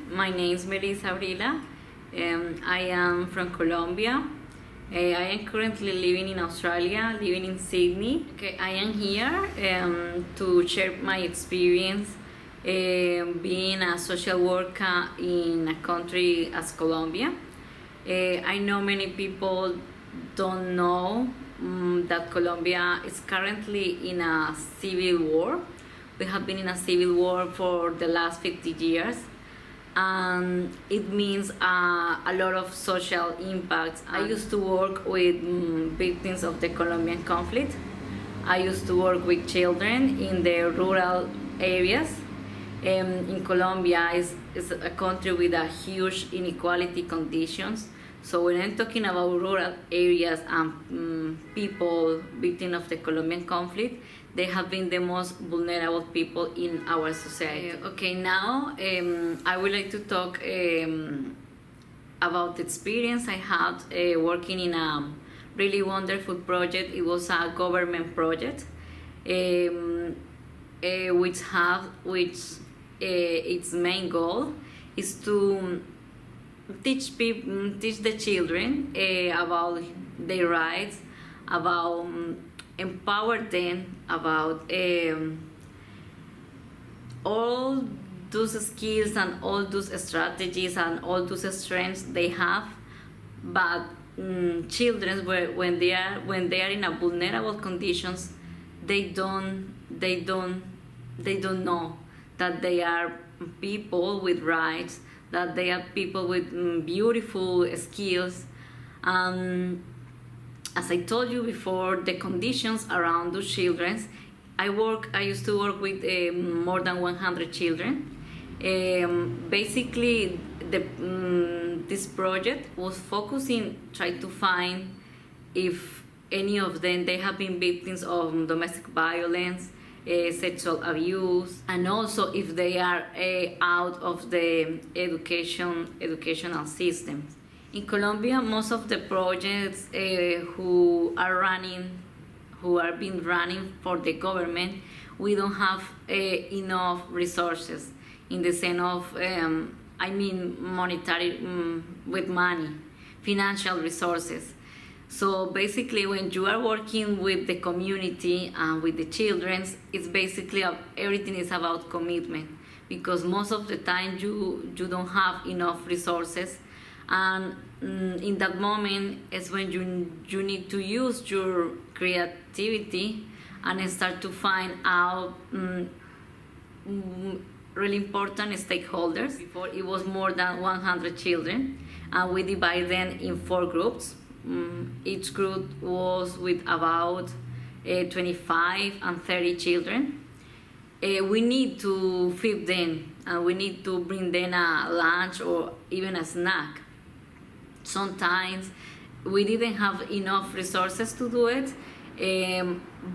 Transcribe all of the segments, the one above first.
My name is Brilla. I am from Colombia. I am currently living in Australia, living in Sydney. Okay, I am here to share my experience being a social worker in a country as Colombia. I know many people don't know that Colombia is currently in a civil war. We have been in a civil war for the last 50 years, and it means a lot of social impacts. I used to work with victims of the Colombian conflict. I used to work with children in the rural areas. In Colombia is a country with a huge inequality conditions. So when I'm talking about rural areas and people victims of the Colombian conflict, they have been the most vulnerable people in our society. Okay, now I would like to talk about the experience I had working in a really wonderful project. It was a government project, which its main goal is to teach the children about their rights, about empower them, about all those skills and all those strategies and all those strengths they have. But children, when they are in a vulnerable conditions, they don't know that they are people with rights, that they are people with beautiful skills. As I told you before, the conditions around those children, I used to work with more than 100 children. Basically, this project was focusing, trying to find if any of them, they have been victims of domestic violence, sexual abuse, and also if they are out of the educational system. In Colombia, most of the projects who are being running for the government, we don't have enough resources in the sense of, monetary, with money, financial resources. So basically, when you are working with the community and with the children, it's basically everything is about commitment, because most of the time you don't have enough resources, and in that moment is when you need to use your creativity and start to find out really important stakeholders. Before, it was more than 100 children, and we divide them in 4 groups. Each group was with about 25 and 30 children. We need to feed them, and we need to bring them a lunch or even a snack. Sometimes we didn't have enough resources to do it,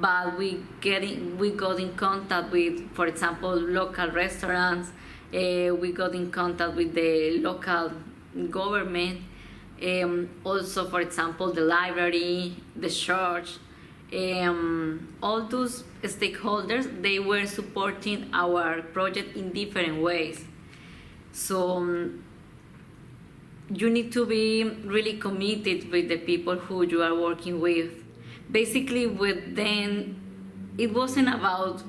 but we got in contact with, for example, local restaurants. We got in contact with the local government. Also, for example, the library, the church, all those stakeholders, they were supporting our project in different ways. So you need to be really committed with the people who you are working with. Basically, with them, it wasn't about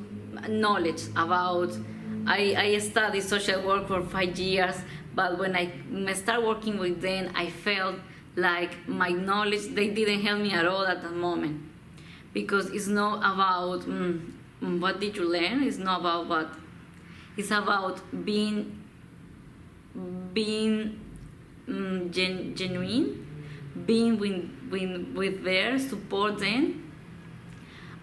knowledge. I studied social work for 5 years, but when I started working with them, I felt like my knowledge, they didn't help me at all at that moment. Because it's not about what did you learn, it's not about what. It's about being genuine, being with their support them.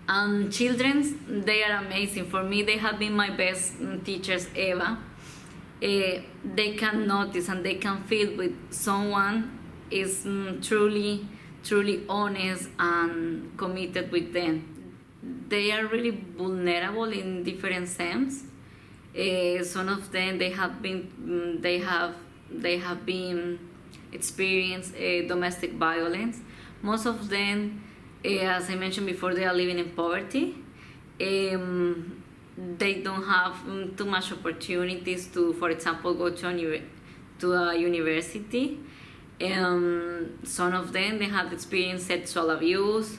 And children, they are amazing. For me, they have been my best teachers ever. They can notice and they can feel with someone is truly honest and committed with them. They are really vulnerable in different sense. Some of them, they have been experienced domestic violence. Most of them, as I mentioned before, they are living in poverty. they don't have too much opportunities to, for example, go to a university. Some of them, they have experienced sexual abuse.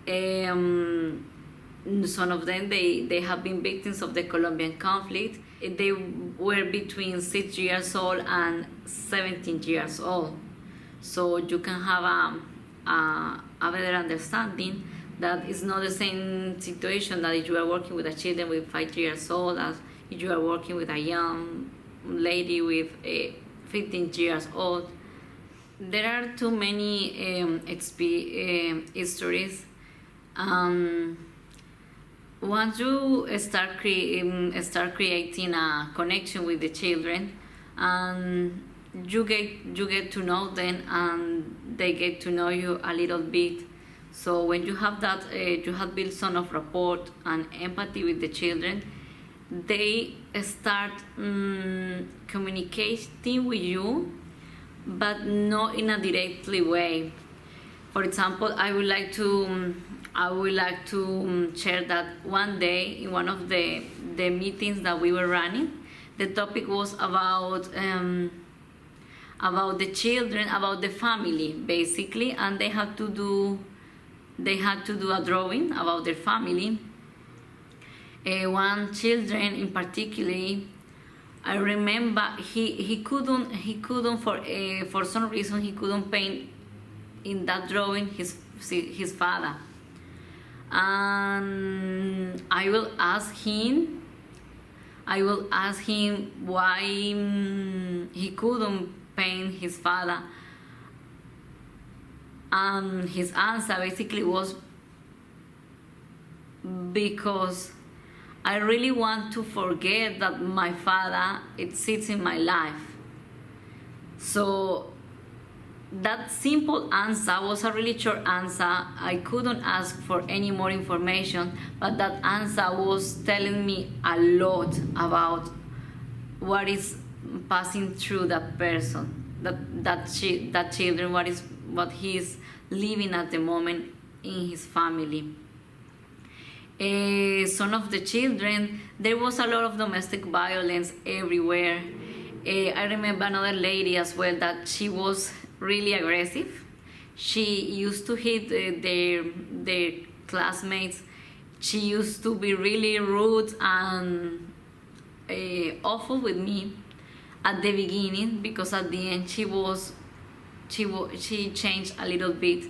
Some of them, they have been victims of the Colombian conflict. They were between 6 years old and 17 years old. So you can have a better understanding that it's not the same situation that if you are working with a children with 5 years old as if you are working with a young lady with 15 years old. There are too many histories. Once you start creating a connection with the children, and you get to know them, and they get to know you a little bit. So when you have that, you have built some of rapport and empathy with the children, they start communicating with you, but not in a directly way. For example, I would like to share that one day in one of the meetings that we were running, the topic was about the children, about the family basically, and they had to do a drawing about their family. One children in particular, I remember he couldn't for some reason he couldn't paint in that drawing his father, and I will ask him why he couldn't paint his father, and his answer basically was, because I really want to forget that my father exists in my life. So that simple answer was a really short answer. I couldn't ask for any more information, but that answer was telling me a lot about what is passing through that person, that children, what he is living at the moment in his family. Some of the children, there was a lot of domestic violence everywhere. I remember another lady as well that she was really aggressive. She used to hit their classmates. She used to be really rude and awful with me at the beginning, because at the end she changed a little bit.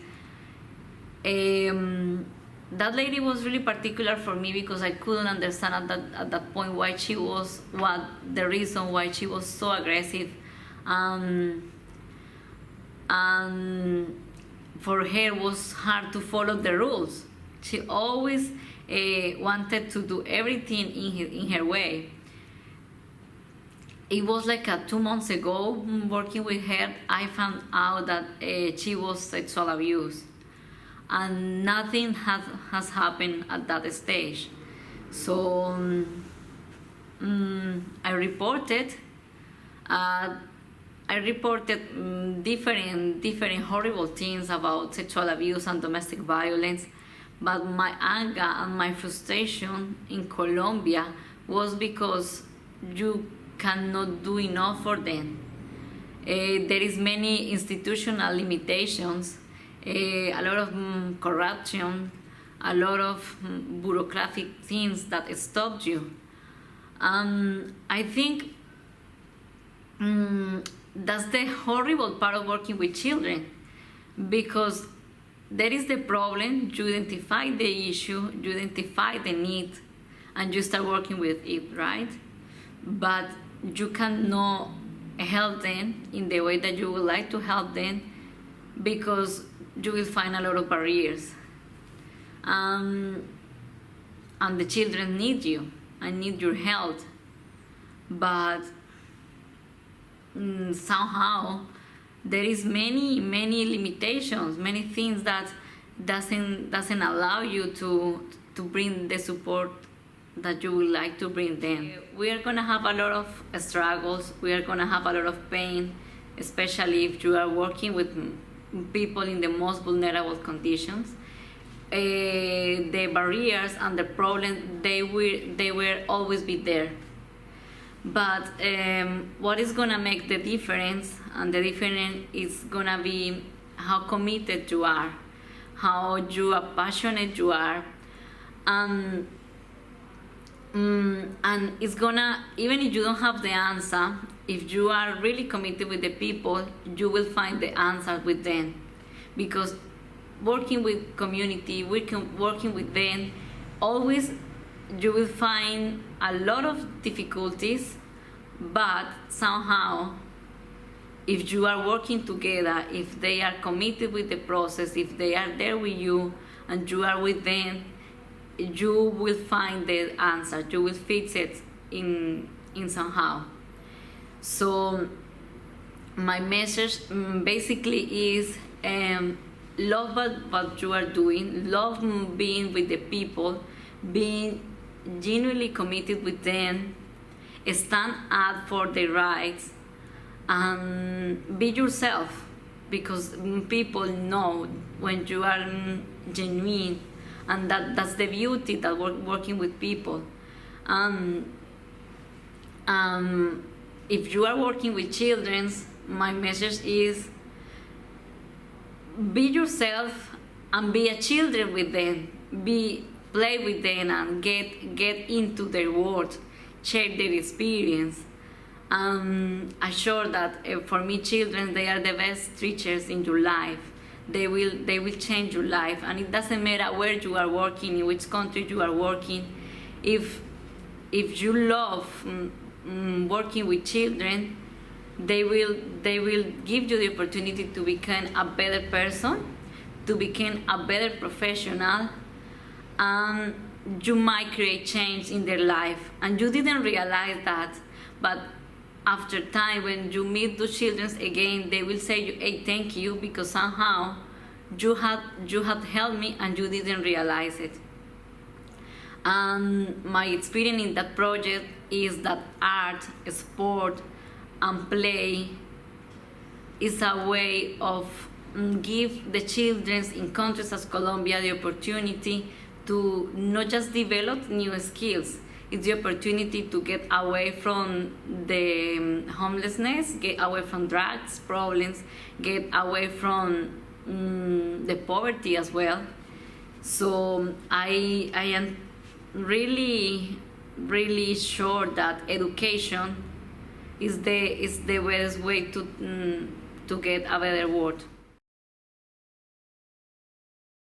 That lady was really particular for me, because I couldn't understand at that point the reason why she was so aggressive. And for her it was hard to follow the rules. She always wanted to do everything in her way. It was like 2 months ago, working with her, I found out that she was sexual abused, and nothing has happened at that stage. So I reported different horrible things about sexual abuse and domestic violence, but my anger and my frustration in Colombia was because you cannot do enough for them. There is many institutional limitations, a lot of corruption, a lot of bureaucratic things that stop you. I think that's the horrible part of working with children, because there is the problem, you identify the issue, you identify the need, and you start working with it, right? But you cannot help them in the way that you would like to help them, because you will find a lot of barriers. And the children need you and need your help, but somehow there is many limitations, many things that doesn't allow you to bring the support that you would like to bring them. We are gonna have a lot of struggles, we are gonna have a lot of pain, especially if you are working with people in the most vulnerable conditions. the barriers and the problems, they will always be there. But what is gonna make the difference, and the difference is gonna be how committed you are, how you are passionate you are, and it's gonna, even if you don't have the answer, if you are really committed with the people, you will find the answer with them. Because working with community, working with them, always you will find a lot of difficulties, but somehow, if you are working together, if they are committed with the process, if they are there with you and you are with them, you will find the answer. You will fix it in somehow. So my message basically is love what you are doing, love being with the people, being genuinely committed with them, stand up for their rights, and be yourself, because people know when you are genuine, and that's the beauty that working with people. If you are working with children, my message is be yourself and be a children with them. Play with them and get into their world, share their experience. I'm sure that for me, children, they are the best teachers in your life. They will change your life, and it doesn't matter where you are working, in which country you are working. If you love working with children, they will give you the opportunity to become a better person, to become a better professional, and you might create change in their life. And you didn't realize that, but after time, when you meet those children again, they will say, "Hey, thank you, because somehow you had helped me and you didn't realize it." And my experience in that project is that art, sport, and play is a way of give the children in countries as Colombia the opportunity to not just develop new skills. It's the opportunity to get away from the homelessness, get away from drugs problems, get away from the poverty as well. So I am really sure that education is the best way to get a better world.